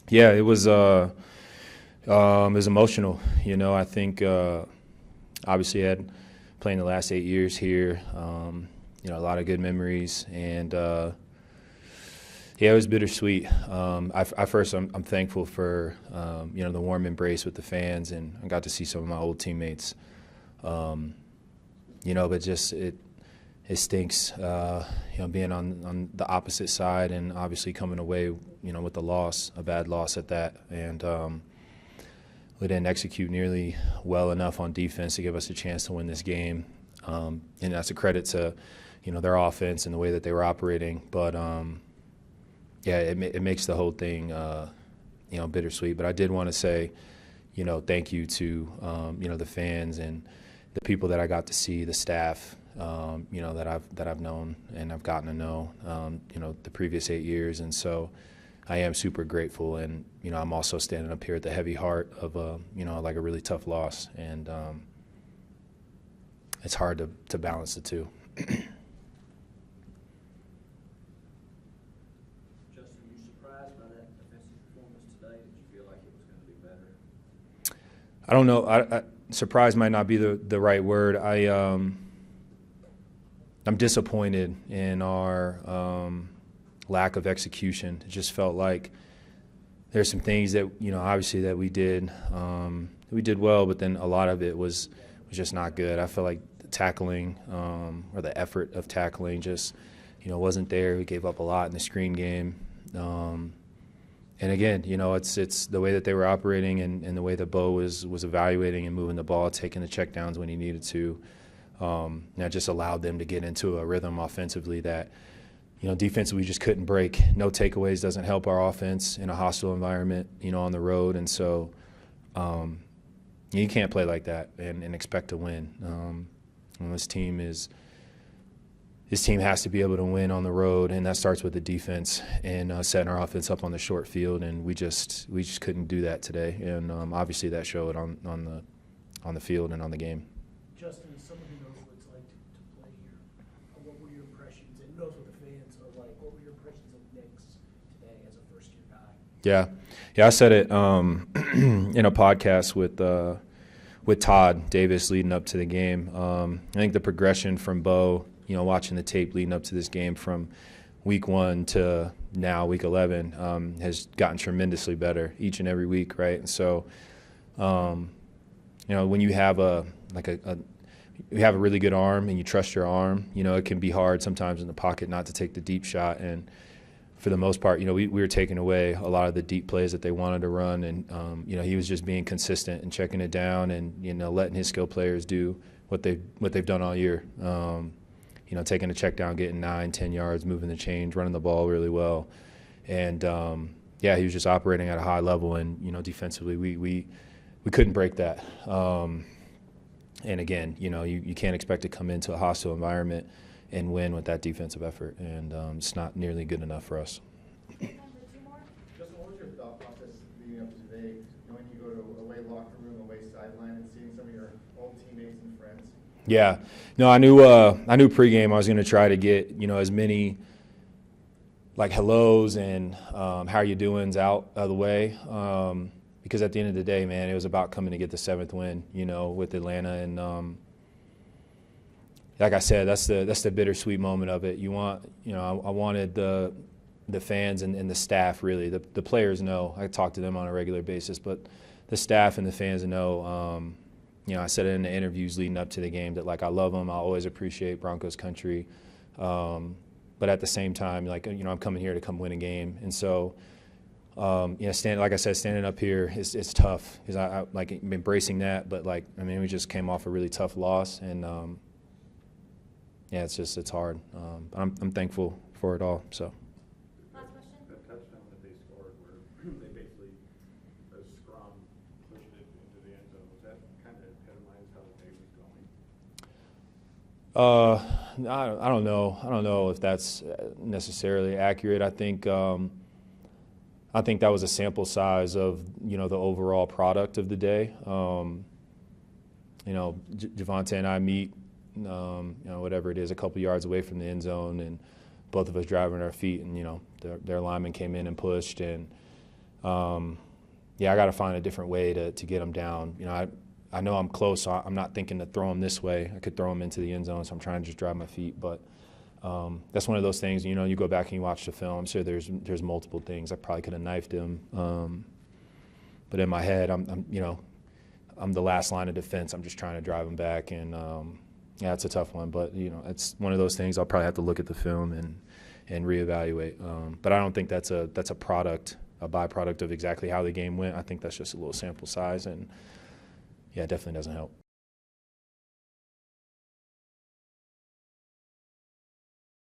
Yeah, it was emotional. I think obviously I had playing the last 8 years here. A lot of good memories, and yeah, it was bittersweet. I'm thankful for the warm embrace with the fans, and I got to see some of my old teammates. But just it stinks. Being on the opposite side, and obviously coming away, with a loss, a bad loss at that, and we didn't execute nearly well enough on defense to give us a chance to win this game. And that's a credit to, their offense and the way that they were operating. But yeah, it makes the whole thing, bittersweet. But I did want to say, thank you to, the fans and the people that I got to see, the staff, that I've known and I've gotten to know, the previous 8 years. And so I am super grateful. And, I'm also standing up here at the heavy heart of, like a really tough loss. And it's hard to balance the two. Justin, were you surprised by that defensive performance today? Did you feel like it was going to be better? I don't know. Surprise might not be the right word. I'm disappointed in our lack of execution. It just felt like there's some things that obviously that we did well, but then a lot of it was just not good. I felt like the tackling or the effort of tackling just wasn't there. We gave up a lot in the screen game. And again, it's the way that they were operating and the way that Bo was evaluating and moving the ball, taking the checkdowns when he needed to. That just allowed them to get into a rhythm offensively that, defensively we just couldn't break. No takeaways doesn't help our offense in a hostile environment, on the road. And so you can't play like that and expect to win. This team has to be able to win on the road, and that starts with the defense and setting our offense up on the short field. And we just couldn't do that today. And obviously that showed on the field and on the game. Justin, as someone who knows what it's like to play here, what were your impressions, and knows what the fans are like, what were your impressions of Knicks today as a first-year guy? Yeah, I said it in a podcast with Todd Davis leading up to the game. I think the progression from Bo, watching the tape leading up to this game from week 1 to now week 11 has gotten tremendously better each and every week, right? And so, when you have you have a really good arm and you trust your arm, it can be hard sometimes in the pocket not to take the deep shot. And for the most part, we were taking away a lot of the deep plays that they wanted to run. And, he was just being consistent and checking it down and, letting his skill players do what they've done all year. Taking a check down, getting 9-10 yards, moving the chains, running the ball really well. And, he was just operating at a high level. And, defensively, we couldn't break that. And again, you can't expect to come into a hostile environment and win with that defensive effort, and it's not nearly good enough for us. Justin, what was your thought process leading up to today, knowing you go to away locker room, away sideline, and seeing some of your old teammates and friends? Yeah, no, I knew pregame I was going to try to get as many like hellos and how are you doings out of the way. Because at the end of the day, man, it was about coming to get the 7th win, with Atlanta. And like I said, that's the bittersweet moment of it. I wanted the fans and the staff, really. The players know. I talk to them on a regular basis, but the staff and the fans know. I said it in the interviews leading up to the game that, like, I love them. I always appreciate Broncos country. But at the same time, I'm coming here to come win a game. And so, like I said, standing up here is tough because I like embracing that. But we just came off a really tough loss, and it's hard. I'm thankful for it all. So. Last question. That touchdown that they scored, where they basically a scrum pushed it into the end zone, was that kind of epitomize how the day was going? I don't know. I don't know if that's necessarily accurate. I think that was a sample size of, the overall product of the day. Javonte and I meet, whatever it is, a couple yards away from the end zone, and both of us driving our feet, and, their lineman came in and pushed, and yeah, I got to find a different way to get him down. You know, I know I'm close, so I'm not thinking to throw him this way. I could throw him into the end zone, so I'm trying to just drive my feet. But that's one of those things, you know, you go back and you watch the film, I'm sure there's multiple things. I probably could have knifed him. But in my head, I'm the last line of defense. I'm just trying to drive him back. And, yeah, it's a tough one. But, you know, it's one of those things I'll probably have to look at the film and reevaluate. But I don't think that's a byproduct of exactly how the game went. I think that's just a little sample size. And, yeah, it definitely doesn't help.